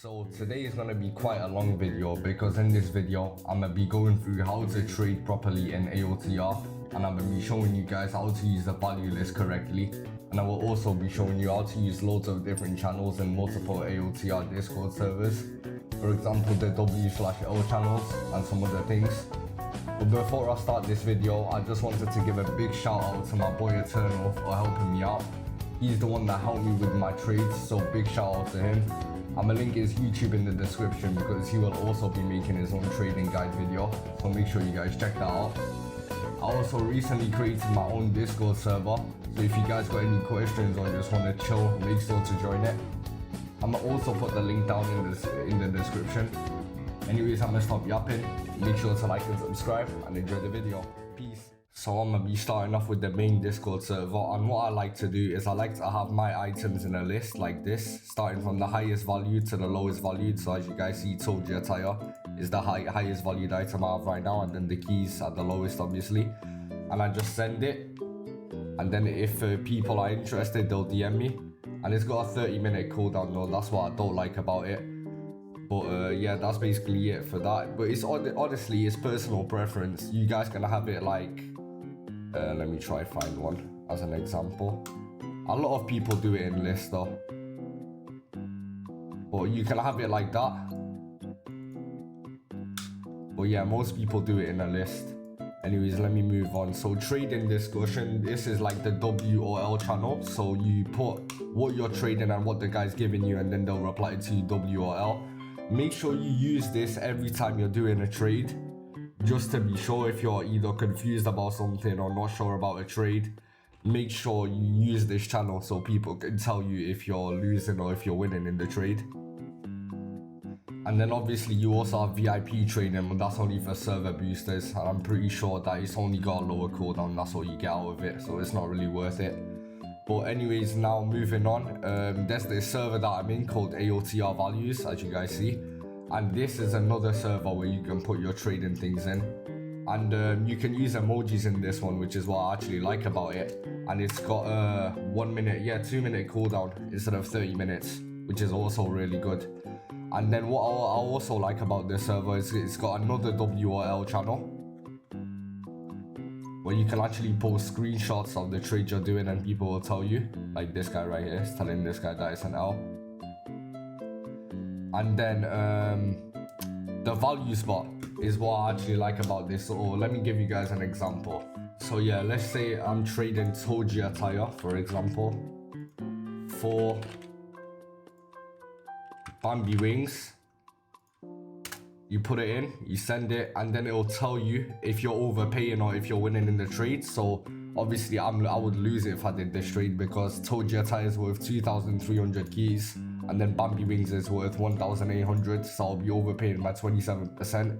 So today is going to be quite a long video because in this video I'm going to be going through how to trade properly in AOTR, and I'm going to be showing you guys how to use the value list correctly, and I will also be showing you how to use loads of different channels and multiple AOTR Discord servers, for example the W/L channels and some other things. But before I start this video, I just wanted to give a big shout out to my boy Eternal for helping me out. He's the one that helped me with my trades, so big shout out to him. I'm gonna link his YouTube in the description because he will also be making his own trading guide video, so make sure you guys check that out. I also recently created my own Discord server, so if you guys got any questions or just want to chill, make sure to join it. I'm gonna also put the link down in the description. Anyways, I'm gonna stop yapping. Make sure to like and subscribe and enjoy the video. Peace. So I'm gonna be starting off with the main Discord server, and what I like to do is I like to have my items in a list like this, starting from the highest value to the lowest valued. So as you guys see, soldier attire is the highest valued item I have right now, and then the keys at the lowest obviously. And I just send it, and then if people are interested, they'll DM me. And it's got a 30-minute cooldown though, that's what I don't like about it. But yeah, that's basically it for that. But it's honestly, it's personal preference. You guys gonna have it like let me try find one as an example. A lot of people do it in list though, but you can have it like that. But yeah, most people do it in a list. Anyways, let me move on. So trading discussion, this is like the W or L channel. So you put what you're trading and what the guy's giving you, and then they'll reply to you W or L. Make sure you use this every time you're doing a trade, just to be sure. If you're either confused about something or not sure about a trade, make sure you use this channel so people can tell you if you're losing or if you're winning in the trade. And then obviously you also have VIP trading, but that's only for server boosters, and I'm pretty sure that it's only got a lower cooldown. That's all you get out of it, so it's not really worth it. But anyways, now moving on, there's this server that I'm in called AOTR values, as you guys see. And this is another server where you can put your trading things in. And you can use emojis in this one, which is what I actually like about it. And it's got a 2-minute cooldown instead of 30 minutes, which is also really good. And then what I also like about this server is it's got another WRL channel, where you can actually post screenshots of the trade you're doing and people will tell you, like this guy right here is telling this guy that it's an L. And then the value spot is what I actually like about this. So let me give you guys an example. So yeah, let's say I'm trading soldier attire, for example, for Bambi wings. You put it in, you send it, and then it'll tell you if you're overpaying or if you're winning in the trade. So obviously I would lose it if I did this trade, because soldier attire is worth 2,300 keys, and then Bambi wings is worth 1,800, so I'll be overpaying by 27%.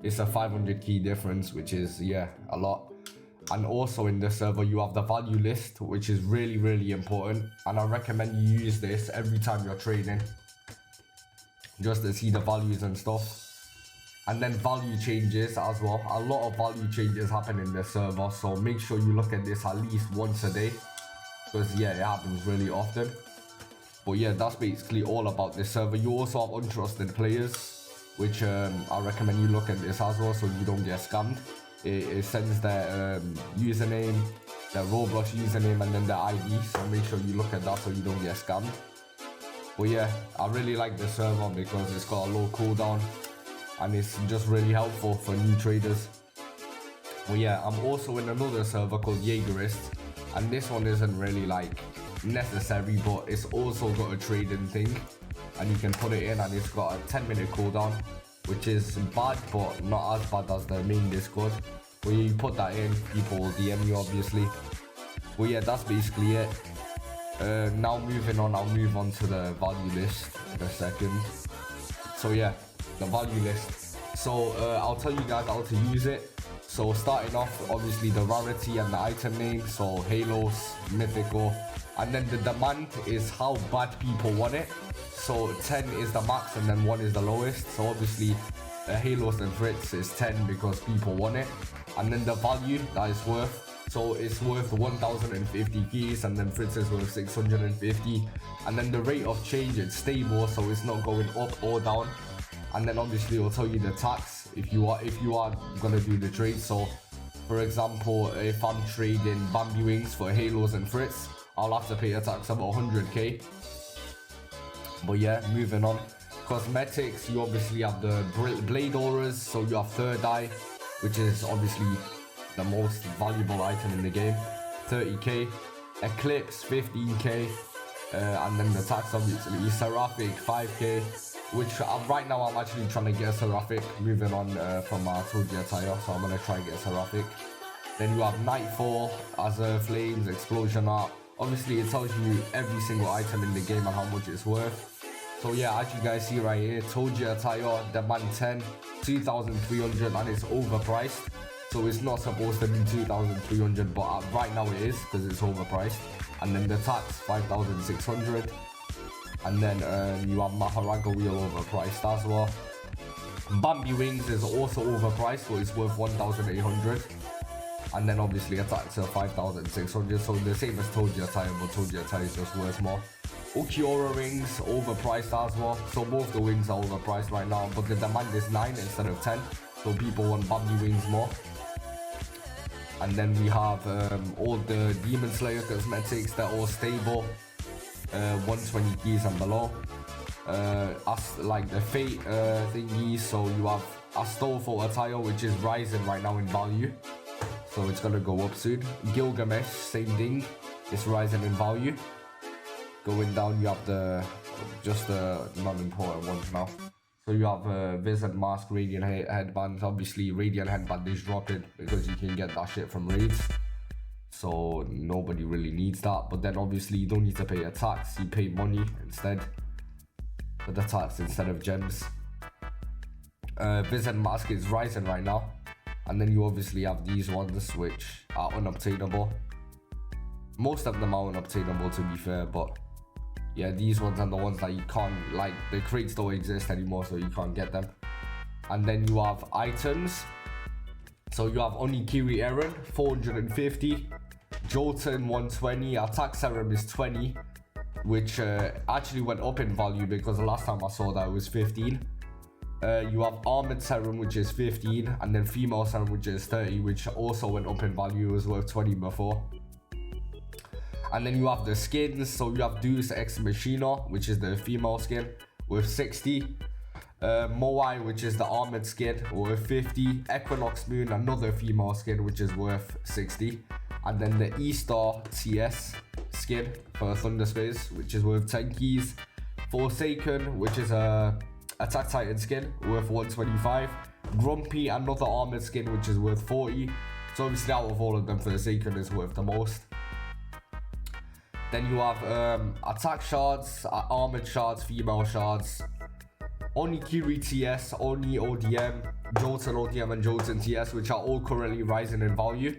It's a 500 key difference, which is, yeah, a lot. And also in the server you have the value list, which is really important, and I recommend you use this every time you're trading, just to see the values and stuff. And then value changes as well. A lot of value changes happen in the server, so make sure you look at this at least once a day, because yeah, it happens really often. But yeah, that's basically all about this server. You also have untrusted players, which I recommend you look at this as well, so you don't get scammed. It sends their username, their Roblox username, and then their ID, so make sure you look at that so you don't get scammed. But yeah, I really like the server because it's got a low cooldown and it's just really helpful for new traders. But yeah, I'm also in another server called Jaegerist, and this one isn't really like necessary, but it's also got a trading thing, and you can put it in, and it's got a 10-minute cooldown, which is bad, but not as bad as the main Discord. When you put that in, people will DM you obviously. But yeah, that's basically it. Now moving on, I'll move on to the value list in a second. So yeah, the value list. So I'll tell you guys how to use it. So starting off, obviously the rarity and the item name, so Halos, Mythical, and then the demand is how bad people want it. So 10 is the max and then 1 is the lowest. So obviously Halos and Fritz is 10 because people want it, and then the value that is worth So it's worth 1050 keys, and then Fritz is worth 650. And then the rate of change, it's stable, so it's not going up or down. And then obviously it'll tell you the tax if you are gonna do the trade. So for example, if I'm trading Bambi Wings for Halos and Fritz, I'll have to pay a tax of 100k. But yeah, moving on. Cosmetics, you obviously have the Blade Auras, so you have Third Eye, which is obviously the most valuable item in the game, 30k. Eclipse, 15k. And then the tax obviously, Seraphic, 5k. Which right now I'm actually trying to get a Seraphic, moving on from my Toji attire, so I'm going to try and get a Seraphic. Then you have Nightfall, Azure Flames, Explosion Art. Obviously it tells you every single item in the game and how much it's worth. So yeah, as you guys see right here, Toji attire, demand 10, 2,300, and it's overpriced. So it's not supposed to be 2,300, but right now it is because it's overpriced. And then the tax, 5,600. And then you have Maharaga Wheel overpriced as well. Bambi Wings is also overpriced, so it's worth 1,800. And then obviously a tax of 5,600, so the same as Toji attire, but Toji attire is just worth more. Ukiora Rings overpriced as well, so both the wings are overpriced right now, but the demand is 9 instead of 10, so people want Bambi Wings more. And then we have all the Demon Slayer cosmetics, they're all stable, 120 keys and below. Like the Fate thingy, so you have Astolfo attire, which is rising right now in value, so it's gonna go up soon. Gilgamesh, same thing, it's rising in value. Going down, you have the non-important ones now. So you have Wizard Mask, Radiant Headband. Obviously, Radiant Headband is dropping because you can get that shit from raids. So nobody really needs that. But then obviously you don't need to pay a tax. You pay money instead for the tax instead of gems. Wizard Mask is rising right now. And then you obviously have these ones which are unobtainable. Most of them are unobtainable, to be fair, but yeah, these ones are the ones that you can't, like, the crates don't exist anymore, so you can't get them. And then you have items. So you have Onikiri Eren, 450. Jolton, 120. Attack Serum is 20, which actually went up in value because the last time I saw that it was 15. You have Armored Serum, which is 15. And then Female Serum, which is 30, which also went up in value. It was worth 20 before. And then you have the skins, so you have Deus Ex Machina, which is the female skin, with 60. Moai, which is the armored skin, worth 50. Equinox Moon, another female skin, which is worth 60. And then the E-Star TS skin for Thunder Space, which is worth 10 keys. Forsaken, which is a Attack Titan skin, worth 125. Grumpy, another armored skin, which is worth 40. So obviously out of all of them, Forsaken is worth the most. Then you have attack shards, armored shards, female shards, Onikiri TS, Oni ODM, Jolton ODM, and Jolton TS, which are all currently rising in value.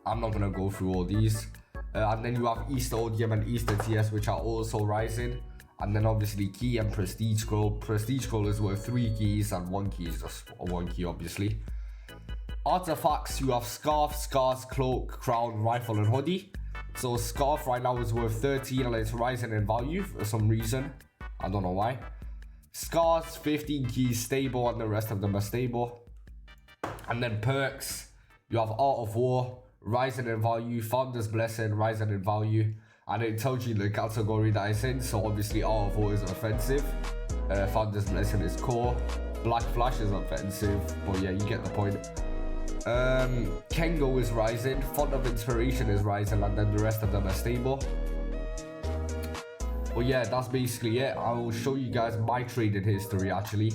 I'm not gonna go through all these. And then you have Easter ODM and Easter TS, which are also rising. And then obviously Key and Prestige Scroll. Prestige Scroll is worth 3 keys, and 1 key is just 1 key, obviously. Artifacts, you have Scarf, Scars, Cloak, Crown, Rifle, and Hoodie. So Scarf right now is worth 13 and it's rising in value for some reason. I don't know why. Scars, 15 keys, stable, and the rest of them are stable. And then perks, you have Art of War, rising in value, Founder's Blessing, rising in value. And it tells you the category that it's in, so obviously Art of War is offensive. Founder's Blessing is core. Black Flash is offensive, but yeah, you get the point. Kengo is rising, Font of Inspiration is rising, and then the rest of them are stable. But yeah, that's basically it. I will show you guys my trading history actually.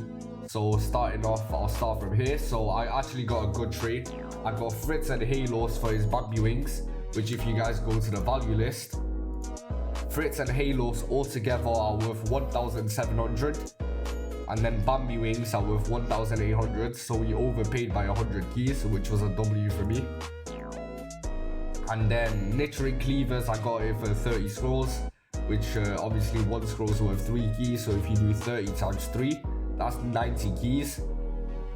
So starting off, I'll start from here. So I actually got a good trade. I got Fritz and Halos for his Bambi Wings, which if you guys go to the value list, Fritz and Halos altogether are worth 1,700. And then Bambi Wings are worth 1,800, so we overpaid by 100 keys, which was a W for me. And then Nichirin Cleavers, I got it for 30 scrolls, which obviously 1 scroll is worth 3 keys, so if you do 30 times 3, that's 90 keys.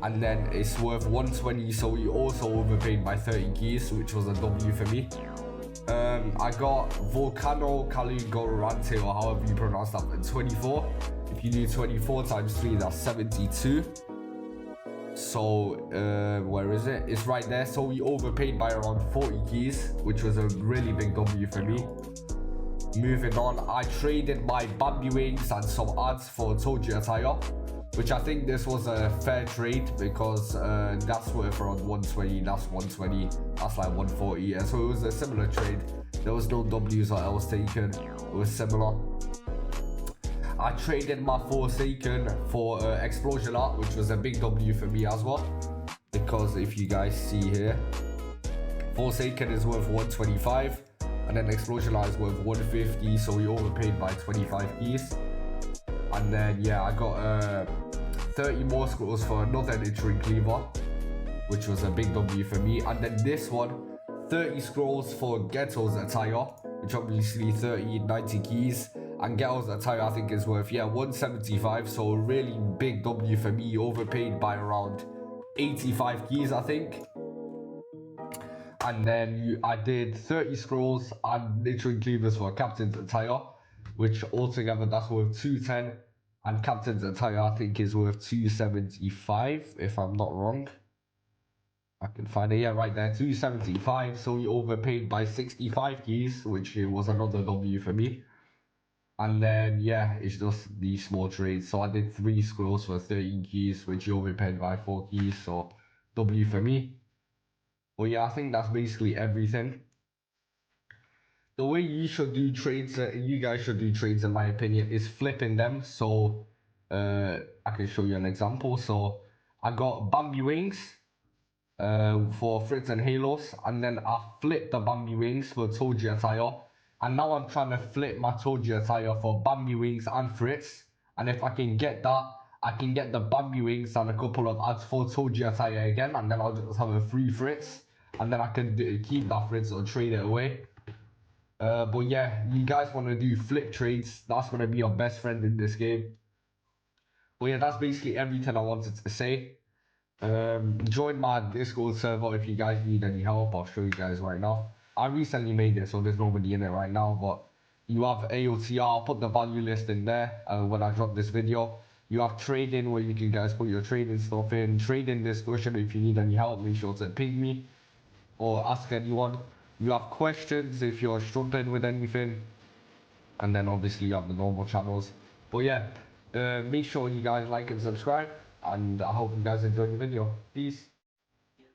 and then it's worth 120, so we also overpaid by 30 keys, which was a W for me. I got Volcano Caligorante, or however you pronounce that, at 24. If you do 24 times 3, that's 72. So where is it? It's right there. So we overpaid by around 40 keys, which was a really big W for me. Moving on, I traded my Bambi wings and some ads for Toji attire, which I think this was a fair trade because that's worth around 120, that's 120, that's like 140. Yeah, so it was a similar trade. There was no W's or L's taken. It was similar. I traded my Forsaken for Explosion Art, which was a big W for me as well, because if you guys see here, Forsaken is worth 125 and then Explosion Art is worth 150, so we overpaid by 25 keys. And then yeah, I got 30 more scrolls for another Nichirin Cleaver, which was a big W for me. And then this one, 30 scrolls for Ghetto's attire, which obviously 90 keys. And Ghetto's attire I think is worth 175, so a really big W for me. Overpaid by around 85 keys I think. And then I did 30 scrolls and Nichirin Cleavers for Captain's attire, which altogether that's worth 210. And Captain's attire I think is worth 275 if I'm not wrong. I can find it, right there, 275. So we overpaid by 65 keys, which was another W for me. And then it's just these small trades. So I did 3 scrolls for 13 keys, which you overpaid by 4 keys, so W for me. But I think that's basically everything. The way you should do trades, you guys should do trades in my opinion, is flipping them. So I can show you an example. So I got Bambi wings for Fritz and Halos, and then I flipped the Bambi wings for Toji attire, and now I'm trying to flip my Toji attire for Bambi wings and Fritz. And if I can get that, I can get the Bambi wings and a couple of ads for Toji attire again, and then I'll just have a free Fritz, and then I can keep that Fritz or trade it away. But you guys want to do flip trades, that's going to be your best friend in this game. But that's basically everything I wanted to say. Join my Discord server if you guys need any help. I'll show you guys right now. I recently made it, so there's nobody in it right now, but you have AOTR. I'll put the value list in there when I drop this video. You have trading, where you can guys put your trading stuff in. Trading discussion, if you need any help, make sure to ping me or ask anyone. You have questions if you're struggling with anything, and then obviously you have the normal channels. But make sure you guys like and subscribe, and I hope you guys enjoyed the video. Peace.